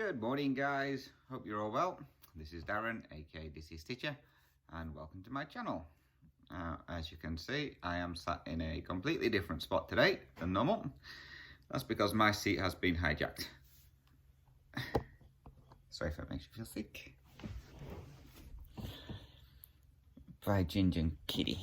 Good morning, guys. Hope you're all well. This is Darren, aka This is Teacher, and welcome to my channel. As you can see, I am sat in a completely different spot today than normal. That's because my seat has been hijacked. Sorry if it makes you feel sick. By Ginger and Kitty.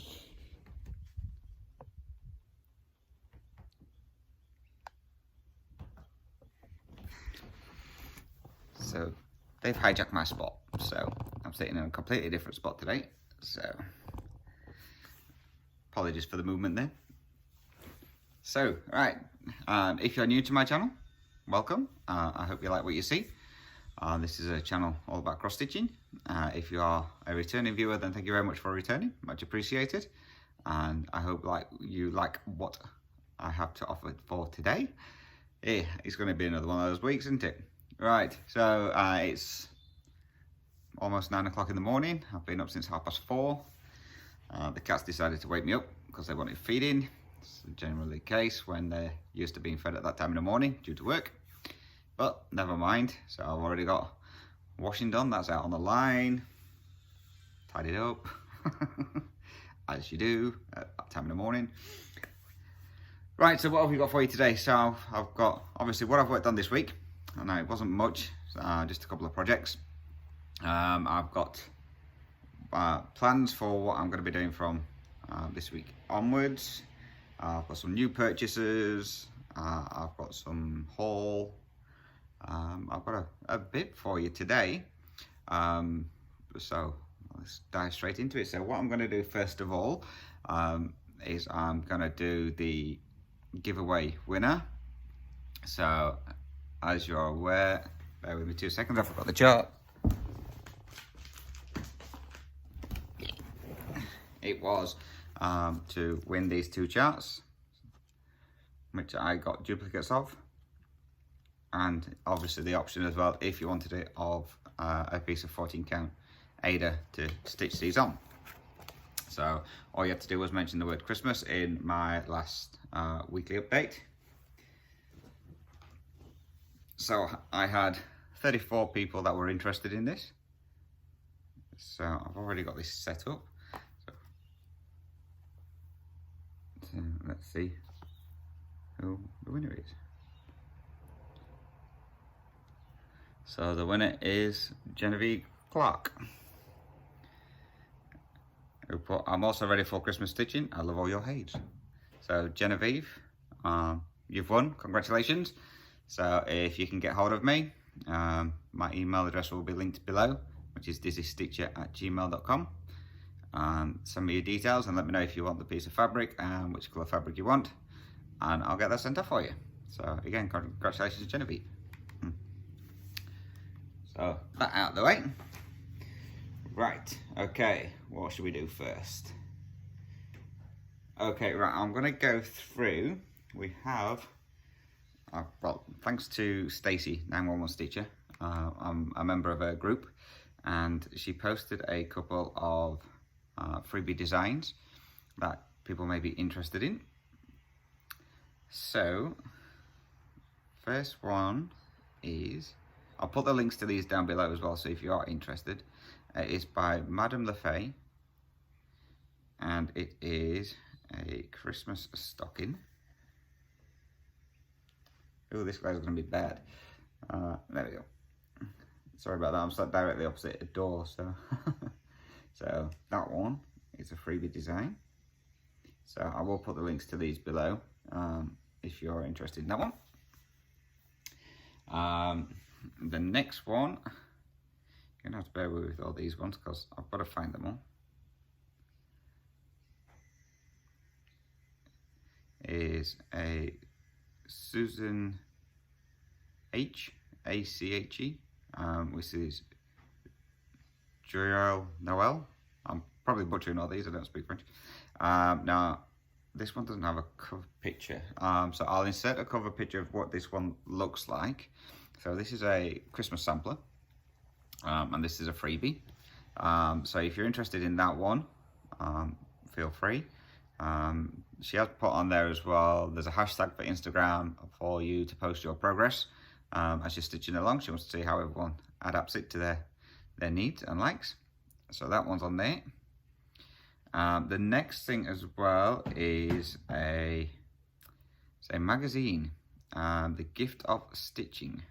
So they've hijacked my spot, so I'm sitting in a completely different spot today. So apologies for the movement there. So right, if you're new to my channel, welcome. I hope you like what you see. This is a channel all about cross stitching. If you are a returning viewer, then thank you very much for returning, much appreciated. And I hope you like what I have to offer for today. It's going to be another one of those weeks, isn't it? Right, so it's almost 9 o'clock in the morning. I've been up since 4:30. The cats decided to wake me up because they wanted feeding. It's generally the case when they're used to being fed at that time in the morning due to work. But never mind, so I've already got washing done. That's out on the line. Tidied up, as you do at that time in the morning. Right, so what have we got for you today? So I've got, obviously, what I've worked on this week. I know it wasn't much, just a couple of projects. I've got plans for what I'm going to be doing from this week onwards. I've got some new purchases. I've got some haul. I've got a bit for you today. So let's dive straight into it. So what I'm going to do first of all is I'm going to do the giveaway winner. So as you're aware, bear with me 2 seconds, I forgot the chart. It was to win these 2 charts, which I got duplicates of, and obviously the option as well, if you wanted it, of a piece of 14 count Ada to stitch these on. So all you had to do was mention the word Christmas in my last weekly update. So I had 34 people that were interested in this. So I've already got this set up. So let's see who the winner is. So the winner is Genevieve Clark, who put, "I'm also ready for Christmas stitching. I love all your Haeds." So Genevieve, you've won. Congratulations. So if you can get hold of me, my email address will be linked below, which is dizystitcher@gmail.com. Send me your details and let me know if you want the piece of fabric and which colour fabric you want, and I'll get that sent off for you. So again, congratulations, Genevieve. So that out of the way. Right, okay, what should we do first? Okay, right, I'm going to go through. We have, well, thanks to Stacey, 911 Stitcher. I'm a member of her group, and she posted a couple of freebie designs that people may be interested in. So, first one is, I'll put the links to these down below as well, so if you are interested, it's by Madame Lefay, and it is a Christmas stocking. Oh, this guy's going to be bad. There we go. Sorry about that, I'm sat directly opposite a door, so so that one is a freebie design. So I will put the links to these below if you're interested in that one. The next one, you're gonna have to bear with all these ones because I've got to find them all. Is a Susan H, A-C-H-E, which is Joel Noel. I'm probably butchering all these, I don't speak French. Now, this one doesn't have a cover picture, so I'll insert a cover picture of what this one looks like. So this is a Christmas sampler, and this is a freebie. So if you're interested in that one, feel free. She has put on there as well, there's a hashtag for Instagram for you to post your progress as you're stitching along. She wants to see how everyone adapts it to their needs and likes. So that one's on there. The next thing as well is a magazine, The Gift of Stitching,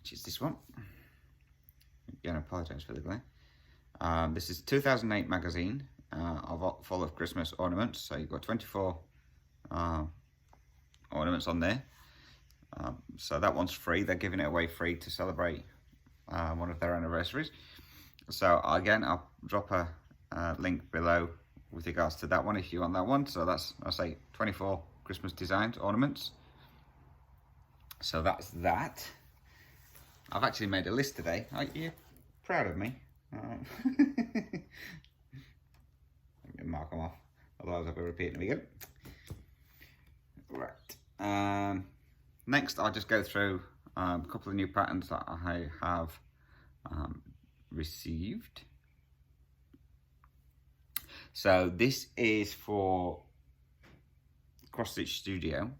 which is this one. Again, I apologise for the glare. This is a 2008 magazine full of Christmas ornaments. So you've got 24 ornaments on there. So that one's free. They're giving it away free to celebrate one of their anniversaries. So again, I'll drop a link below with regards to that one if you want that one. So that's, I'll say, 24 Christmas designs, ornaments. So that's that. I've actually made a list today. Are you proud of me? Mark them off, otherwise I'll be repeating them again. Right. Next, I'll just go through a couple of new patterns that I have received. So this is for Cross Stitch Studio.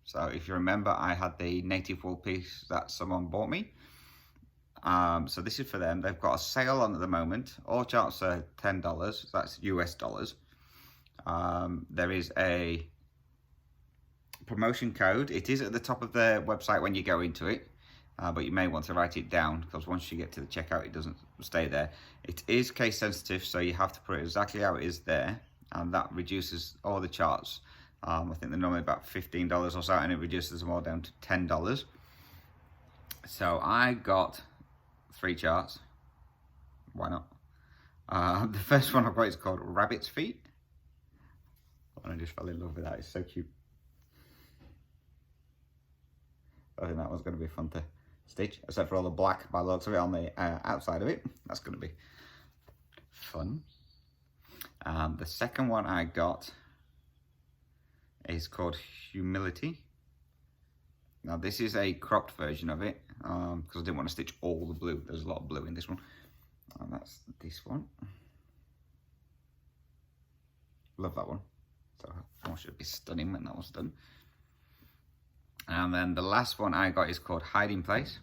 So if you remember, I had the native wool piece that someone bought me. So this is for them. They've got a sale on at the moment. All charts are $10. That's US dollars. There is a promotion code. It is at the top of their website when you go into it, but you may want to write it down, because once you get to the checkout, it doesn't stay there. It is case sensitive, so you have to put it exactly how it is there, and that reduces all the charts. I think they're normally about $15 or so, and it reduces them all down to $10. So I got 3 charts. Why not? The first one I've got is called Rabbit's Feet. I just fell in love with that. It's so cute. I think that one's going to be fun to stitch, except for all the black by the looks of it on the outside of it. That's going to be fun. The second one I got is called Humility. Now this is a cropped version of it, because I didn't want to stitch all the blue. There's a lot of blue in this one. And that's this one. Love that one. So that one should be stunning when that one's done. And then the last one I got is called Hiding Place.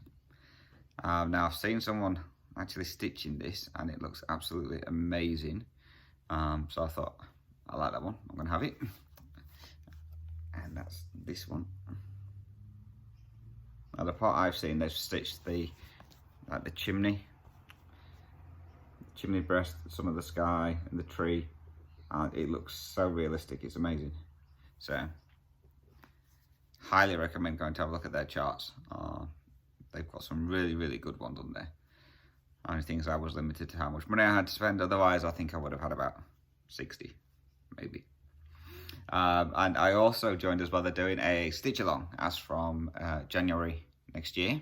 Now I've seen someone actually stitching this, and it looks absolutely amazing. So I thought, I like that one. I'm going to have it. And that's this one. Now the part I've seen, they've stitched the chimney breast, some of the sky and the tree. It looks so realistic, it's amazing. So highly recommend going to have a look at their charts. They've got some really good ones on there. Only things I was limited to how much money I had to spend, otherwise I think I would have had about 60 maybe. And I also joined as well. They're doing a stitch along as from January next year.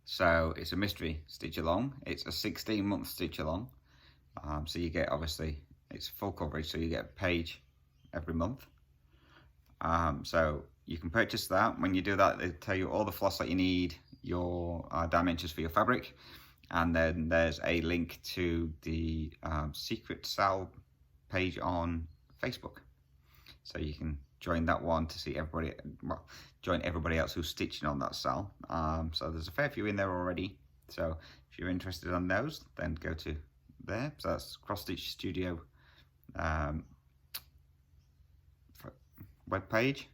So it's a mystery stitch along. It's a 16-month stitch along. So you get, obviously, it's full coverage, so you get a page every month. So you can purchase that. When you do that, they tell you all the floss that you need, your dimensions for your fabric, and then there's a link to the secret sale page on Facebook. So you can join that one to see everybody, well, join everybody else who's stitching on that sale. So there's a fair few in there already. So if you're interested in those, then go to there. So that's Cross Stitch Studio web page,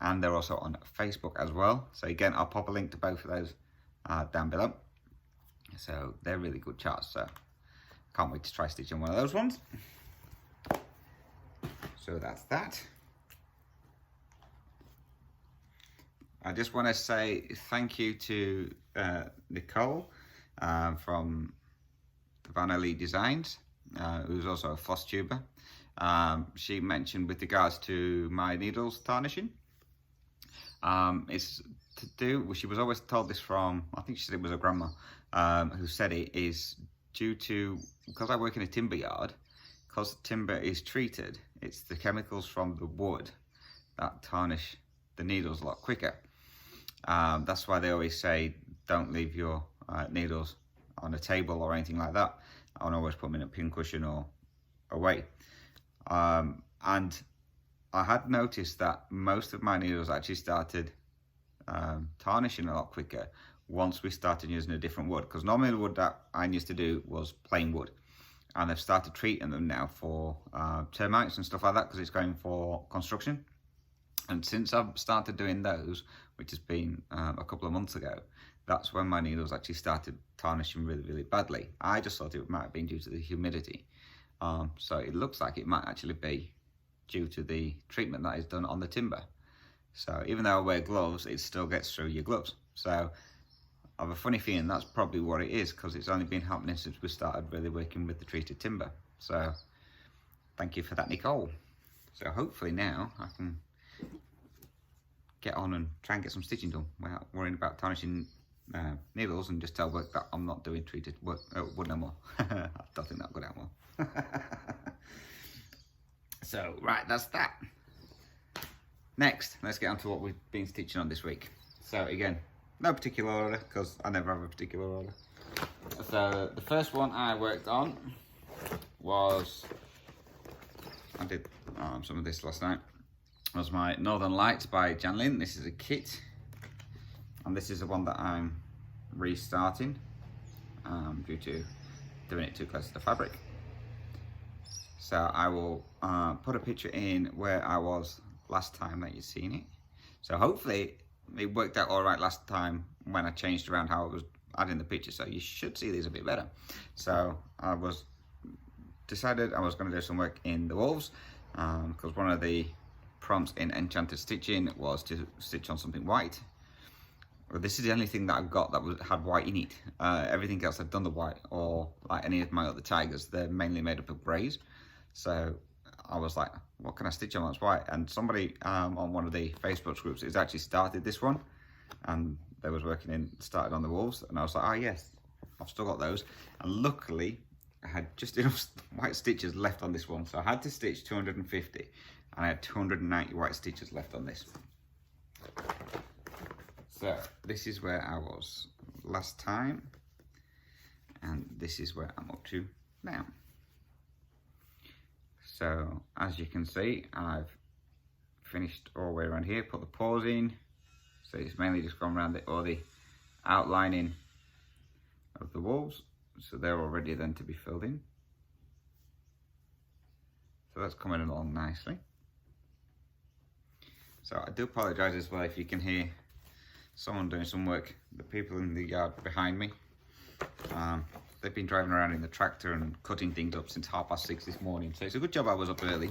and they're also on Facebook as well. So again, I'll pop a link to both of those down below. So they're really good charts. So can't wait to try stitching one of those ones. So that's that. I just want to say thank you to Nicole from Vanelli Designs, who's also a Flosstuber. She mentioned with regards to my needles tarnishing. It's to do, she was always told this from, I think she said it was her grandma, who said it is due to, because I work in a timber yard, because timber is treated, it's the chemicals from the wood that tarnish the needles a lot quicker. That's why they always say don't leave your needles on a table or anything like that. I always put them in a pincushion or away. And I had noticed that most of my needles actually started tarnishing a lot quicker once we started using a different wood, because normally the wood that I used to do was plain wood, and they've started treating them now for termites and stuff like that, because it's going for construction. And since I've started doing those, which has been a couple of months ago, that's when my needles actually started tarnishing really, really badly. I just thought it might have been due to the humidity. So it looks like it might actually be due to the treatment that is done on the timber. So even though I wear gloves, it still gets through your gloves. So I have a funny feeling that's probably what it is, because it's only been happening since we started really working with the treated timber. So thank you for that, Nicole. So hopefully now I can get on and try and get some stitching done without worrying about tarnishing needles, and just tell work that I'm not doing treated wood no more. I don't think that'll go down well. So right, that's that. Next, let's get on to what we've been stitching on this week. So again, no particular order, because I never have a particular order. So the first one I worked on was, I did some of this last night, was my Northern Lights by Janlynn. This is a kit, and this is the one that I'm restarting due to doing it too close to the fabric. So I will put a picture in where I was last time that you've seen it. So hopefully it worked out all right last time when I changed around how I was adding the picture, so you should see these a bit better. So I decided I was going to do some work in the wolves, because one of the prompts in Enchanted Stitching was to stitch on something white. Well, this is the only thing that I've got that had white in it. Everything else I've done the white, or like any of my other tigers, they're mainly made up of greys. So I was like, what can I stitch on that's white? And somebody on one of the Facebook groups has actually started this one, and they was started on the wolves, and I was like, oh yes, I've still got those. And luckily I had just enough white stitches left on this one, so I had to stitch 250, and I had 290 white stitches left on this. So this is where I was last time, and this is where I'm up to now. So as you can see, I've finished all the way around here, put the paws in. So it's mainly just gone around all the outlining of the wolves. So they're all ready then to be filled in. So that's coming along nicely. So I do apologise as well if you can hear someone doing some work. The people in the yard behind me, they've been driving around in the tractor and cutting things up since 6:30 this morning. So it's a good job I was up early.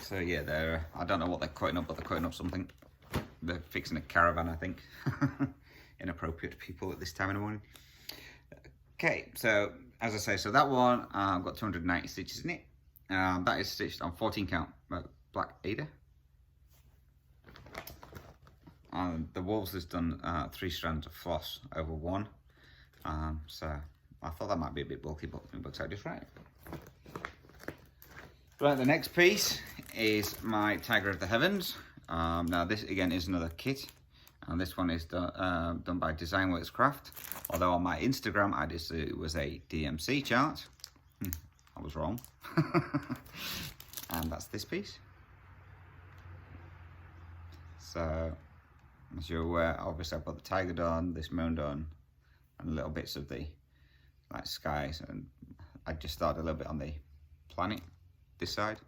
So yeah, I don't know what they're cutting up, but they're cutting up something. They're fixing a caravan, I think. Inappropriate people at this time in the morning. Okay, so as I say, so that one, I've got 290 stitches in it. That is stitched on 14 count black Haed. The wolves has done 3 strands of floss over 1. So I thought that might be a bit bulky, but it works out just right. Right, the next piece is my Tiger of the Heavens. Now this again is another kit, and this one is done by Designworks Craft. Although on my Instagram I just it was a DMC chart. I was wrong. And that's this piece. So as you're aware, obviously I've got the tiger done, this moon done, and little bits of the like skies, and I just started a little bit on the planet this side.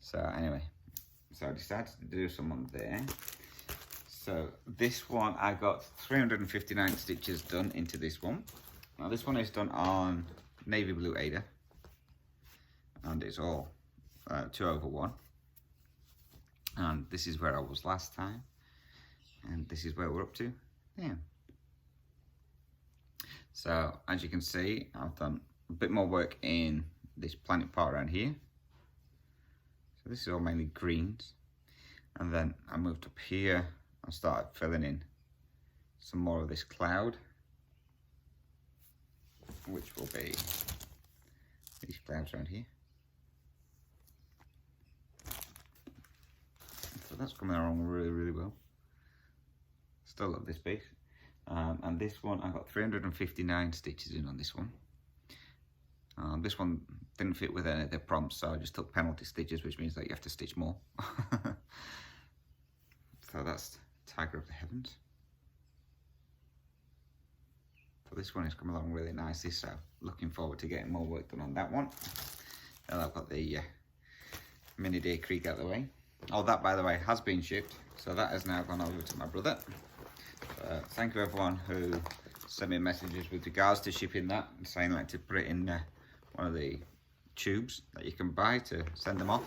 So anyway, so I decided to do someone there. So this one, I got 359 stitches done into this one. Now this one is done on navy blue Haed, and it's all 2/1. And this is where I was last time, and this is where we're up to now. So as you can see, I've done a bit more work in this planet part around here. So this is all mainly greens, and then I moved up here and started filling in some more of this cloud, which will be these clouds around here. So that's coming along really, really well. Still love this piece. And this one, I got 359 stitches in on this one. This one didn't fit with any of the prompts, so I just took penalty stitches, which means that you have to stitch more. So that's Tiger of the Heavens. So this one is coming along really nicely, so looking forward to getting more work done on that one. And I've got the Mini Deer Creek out of the way. Oh, that, by the way, has been shipped, so that has now gone over to my brother. Thank you everyone who sent me messages with regards to shipping that and saying like to put it in one of the tubes that you can buy to send them off.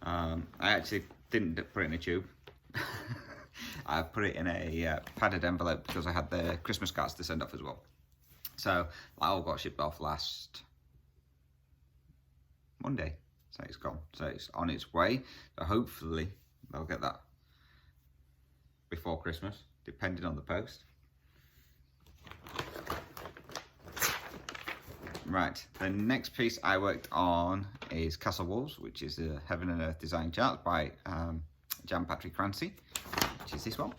I actually didn't put it in a tube. I put it in a padded envelope because I had the Christmas cards to send off as well. So that all got shipped off last Monday. So it's gone. So it's on its way. So hopefully they'll get that before Christmas, depending on the post. Right, the next piece I worked on is Castle Wolves, which is a Heaven and Earth design chart by Jan Patrick Crancy, which is this one.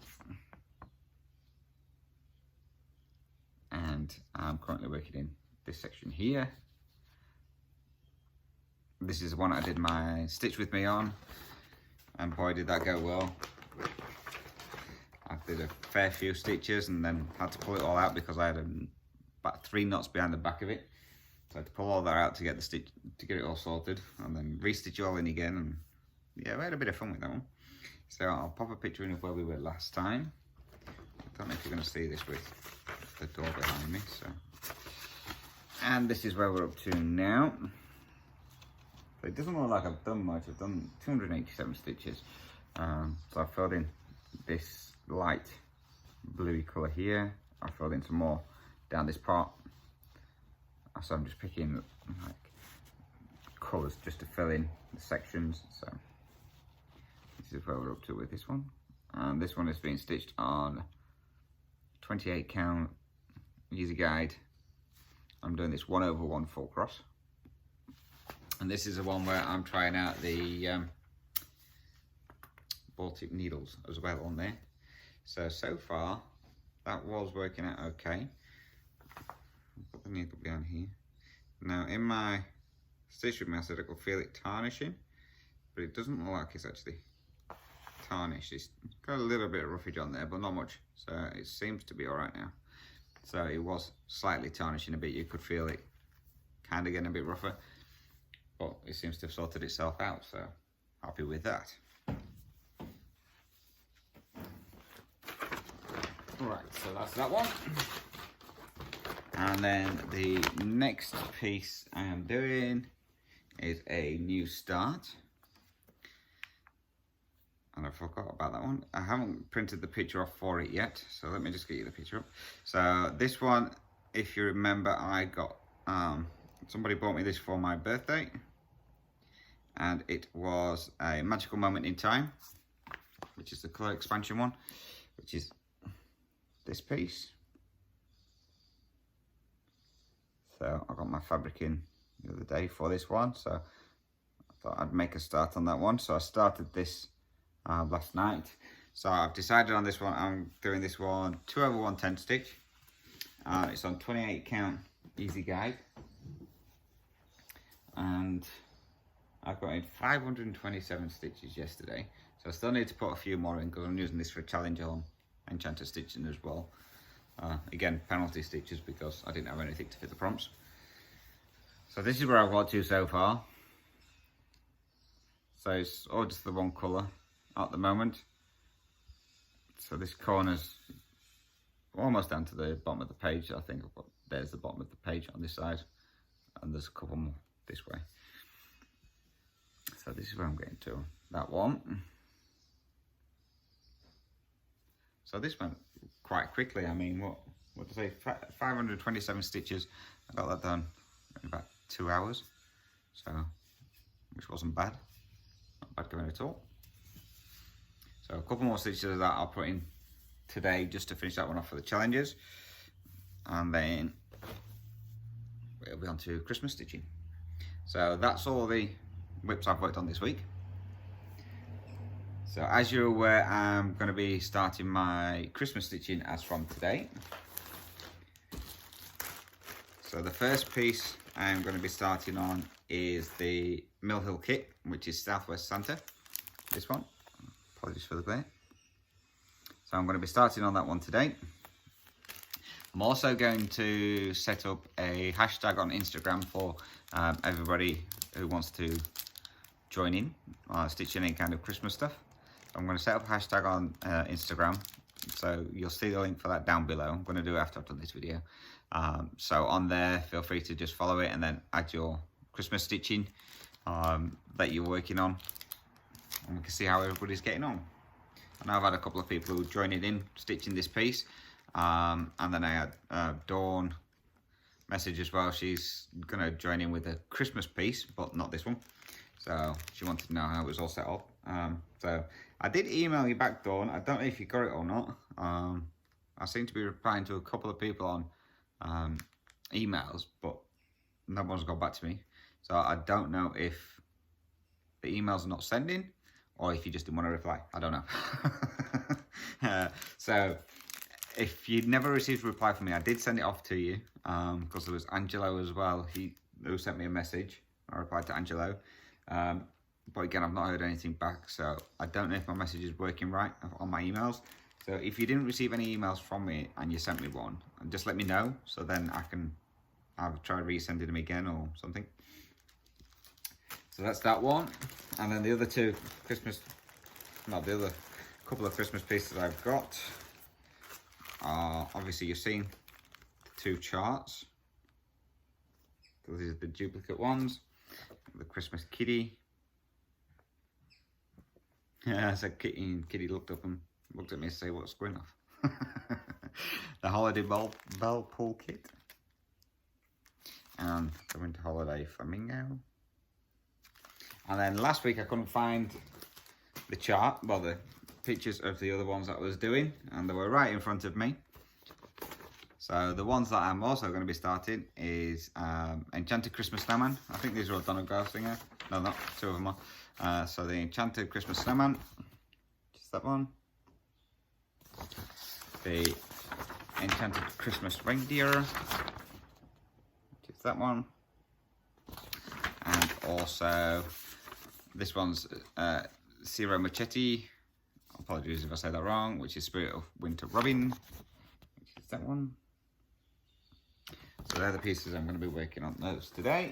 And I'm currently working in this section here. This is the one I did my Stitch With Me on, and boy did that go well. I did a fair few stitches and then had to pull it all out because I had about 3 knots behind the back of it. So I had to pull all that out to get the stitch, to get it all sorted, and then re-stitch it all in again. And yeah, we had a bit of fun with that one. So I'll pop a picture in of where we were last time. I don't know if you're going to see this with the door behind me. So, and this is where we're up to now. But it doesn't look like I've done much. I've done 287 stitches. So I filled in this light bluey colour here. I filled in some more down this part. So I'm just picking like colours just to fill in the sections. So this is where we're up to with this one. And this one is being stitched on 28 count easy guide. I'm doing this 1/1 full cross. And this is the one where I'm trying out the ball tip needles as well on there. So far that was working out okay. Put the needle behind here. Now in my stitch with me I said I could feel it tarnishing, but it doesn't look like it's actually tarnished. It's got a little bit of roughage on there, but not much. So it seems to be alright now. So it was slightly tarnishing a bit. You could feel it kind of getting a bit rougher, but it seems to have sorted itself out. So happy with that. Right, so that's that one. And then the next piece I am doing is a new start. And I forgot about that one. I haven't printed the picture off for it yet, so let me just get you the picture up. So this one, if you remember, I got, somebody bought me this for my birthday. And it was a magical moment in time, which is the colour expansion one, which is this piece. So I got my fabric in the other day for this one, so I thought I'd make a start on that one. So I started this last night. So I've decided on this one, I'm doing this one 2/1 10 stitch. It's on 28 count easy guide. And I've got in 527 stitches yesterday. So I still need to put a few more in because I'm using this for a challenge on enchanted stitching as well. Again, penalty stitches because I didn't have anything to fit the prompts. So this is where I've got to so far. So it's all just the one colour at the moment. So this corner's almost down to the bottom of the page. I think there's the bottom of the page on this side, and there's a couple more this way. So this is where I'm getting to, that one. So this went quite quickly. I mean, what did I say? 527 stitches. I got that done in about 2 hours. So, which wasn't bad. Not bad going at all. So a couple more stitches of that I'll put in today just to finish that one off for the challenges. And then we'll be on to Christmas stitching. So that's all the whips I've worked on this week. So as you're aware, I'm going to be starting my Christmas stitching as from today. So the first piece I'm going to be starting on is the Mill Hill kit, which is Southwest Santa. This one. Apologies for the glare. So I'm going to be starting on that one today. I'm also going to set up a hashtag on Instagram for everybody who wants to join in, stitching any kind of Christmas stuff. I'm going to set up a hashtag on Instagram, so you'll see the link for that down below. I'm going to do it after I've done this video. So on there, feel free to just follow it and then add your Christmas stitching that you're working on, and we can see how everybody's getting on. And I've had a couple of people who joined in stitching this piece, and then I had Dawn message as well. She's going to join in with a Christmas piece, but not this one. So she wanted to know how it was all set up. So I did email you back, Dawn. I don't know if you got it or not. I seem to be replying to a couple of people on emails, but no one's got back to me. So I don't know if the emails are not sending, or if you just didn't want to reply. I don't know. So if you'd never received a reply from me, I did send it off to you, because there was Angelo as well who sent me a message. I replied to Angelo, but again, I've not heard anything back, so I don't know if my message is working right on my emails. So if you didn't receive any emails from me and you sent me one, just let me know, so then I'll try resending them again or something. So that's that one. And then the other two the other couple of Christmas pieces I've got are, obviously you've seen the two charts. So these are the duplicate ones. The Christmas kitty. Yeah, so Kitty looked up and looked at me to say what's going off. The holiday bell pull kit. And the winter holiday flamingo. And then last week I couldn't find the chart, well, the pictures of the other ones that I was doing, and they were right in front of me. So the ones that I'm also going to be starting is Enchanted Christmas Snowman. I think these are all Donna Garsinger. No, not two of them are. So the Enchanted Christmas Snowman, just that one. The Enchanted Christmas Reindeer, just that one. And also this one's Ciro Machete. Apologies if I say that wrong, which is Spirit of Winter Robin, which is that one. So they're the pieces I'm going to be working on those today.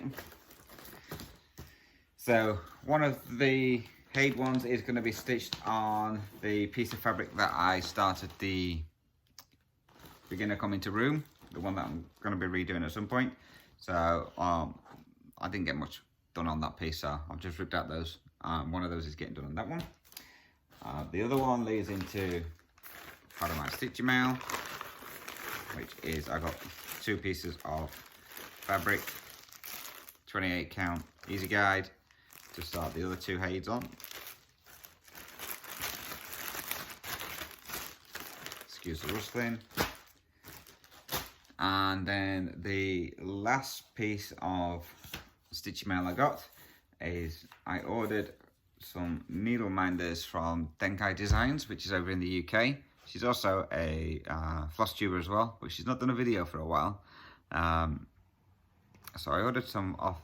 So one of the Haed ones is going to be stitched on the piece of fabric that I started the beginner coming to room, the one that I'm going to be redoing at some point. So I didn't get much done on that piece, so I've just ripped out those. One of those is getting done on that one. The other one leads into part of my stitching mail, which is I got two pieces of fabric, 28 count easy guide to start the other two Haeds on. Excuse the rustling. And then the last piece of stitching mail I got is I ordered some needle minders from Denkai Designs, which is over in the UK. She's also a Flosstuber as well, but she's not done a video for a while. So I ordered some off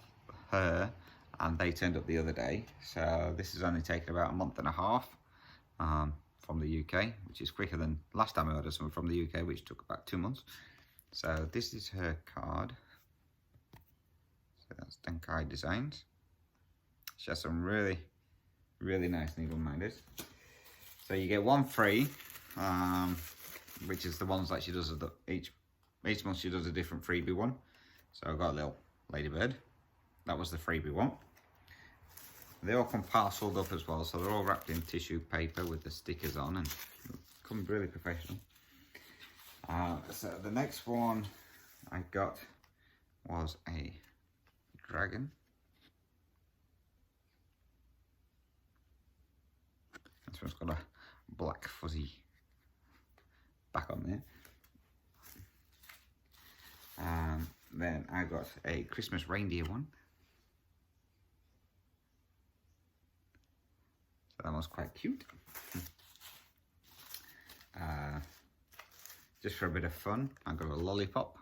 her, and they turned up the other day. So this has only taken about a month and a half from the UK, which is quicker than last time I ordered some from the UK, which took about 2 months. So this is her card. So that's Denkai Designs. She has some really nice needle minders. So you get one free, which is the ones that she does. Each month she does a different freebie one. So I've got a little ladybird. That was the freebie one. They all come parceled up as well, so they're all wrapped in tissue paper with the stickers on, and come really professional. So the next one I got was a dragon. This one's got a black fuzzy back on there. Then I got a Christmas reindeer one. So that was quite cute. Just for a bit of fun, I got a lollipop.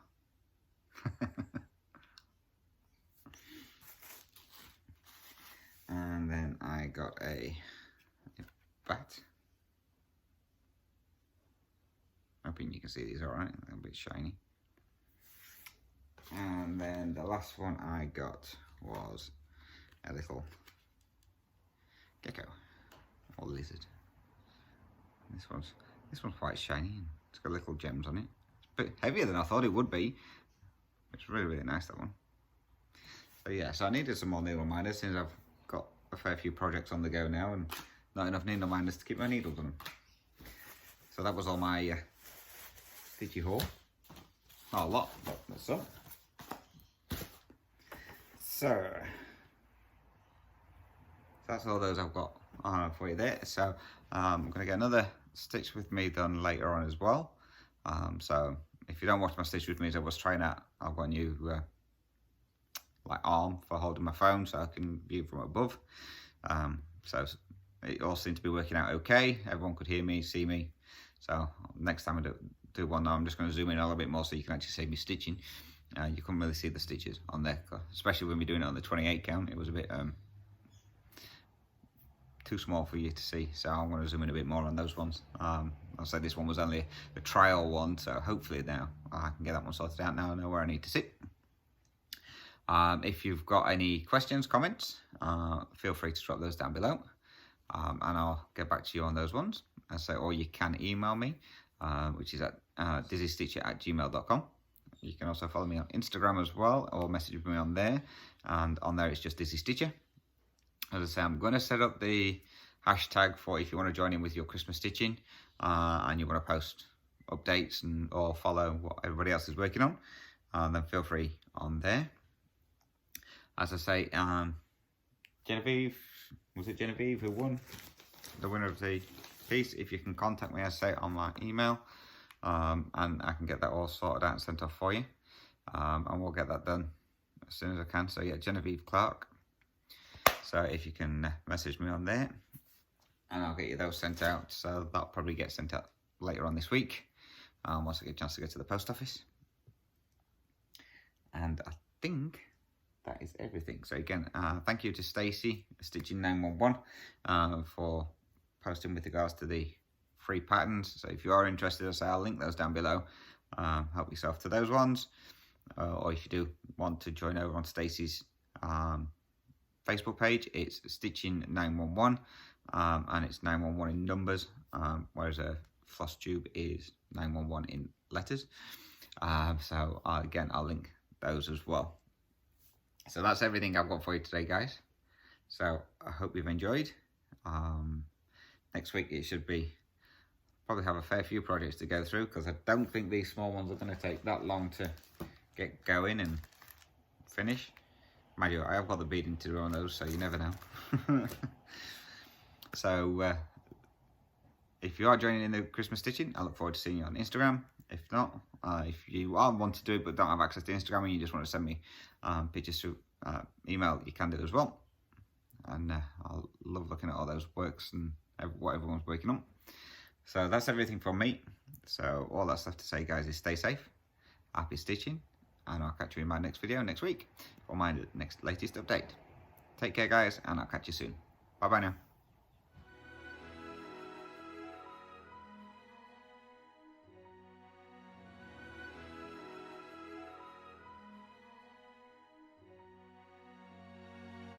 got a bat. Hoping you can see these alright, they're a bit shiny. And then the last one I got was a little gecko or lizard. This one's quite shiny and it's got little gems on it. It's a bit heavier than I thought it would be. It's really nice, that one. So yeah, so I needed some more needle minders since I've got a fair few projects on the go now and not enough needle minders to keep my needles on them. So that was all my stitchy haul. Not a lot, but that's some. So that's all those I've got for you there. So I'm going to get another stitch with me done later on as well. So if you don't watch my stitch with me, as I was trying out, I've got a new like arm for holding my phone so I can view from above. So it all seemed to be working out okay. Everyone could hear me, see me. So next time I do one, I'm just going to zoom in a little bit more so you can actually see me stitching. You couldn't really see the stitches on there, especially when we're doing it on the 28 count. It was a bit too small for you to see, so I'm going to zoom in a bit more on those ones. I'll say this one was only a trial one, so hopefully now I can get that one sorted out now. I know where I need to sit. If you've got any questions, comments, feel free to drop those down below, and I'll get back to you on those ones. Or you can email me, which is at dizzystitcher@gmail.com. You can also follow me on Instagram as well, or message me on there, and on there it's just Dizzy Stitcher. As I say, I'm going to set up the hashtag for if you want to join in with your Christmas stitching, and you want to post updates or follow what everybody else is working on, then feel free on there. As I say, Genevieve, was it Genevieve who won? The winner of the piece. If you can contact me, as I say, on my email. And I can get that all sorted out and sent off for you, and we'll get that done as soon as I can. So yeah, Genevieve Clark. So if you can message me on there, and I'll get you those sent out. So that'll probably get sent out later on this week, once I get a chance to go to the post office. And I think that is everything. So again, thank you to Stacey, Stitching 911, for posting with regards to the free patterns. So if you are interested, I'll link those down below. Help yourself to those ones, or if you do want to join over on Stacey's Facebook page, it's Stitching 911, and it's 911 in numbers, whereas a Flosstube is 911 in letters. So again, I'll link those as well. So that's everything I've got for you today, guys. So I hope you've enjoyed. Next week it should be probably have a fair few projects to go through, because I don't think these small ones are going to take that long to get going and finish. Mind you, I have got the beading to do on those, so you never know. So if you are joining in the Christmas stitching, I look forward to seeing you on Instagram. If not, if you want to do it but don't have access to Instagram and you just want to send me pictures through email, you can do as well. And I'll love looking at all those works and what everyone's working on. So that's everything from me. So all that's left to say, guys, is stay safe, happy stitching, and I'll catch you in my next video next week for my next latest update. Take care, guys, and I'll catch you soon. Bye bye now.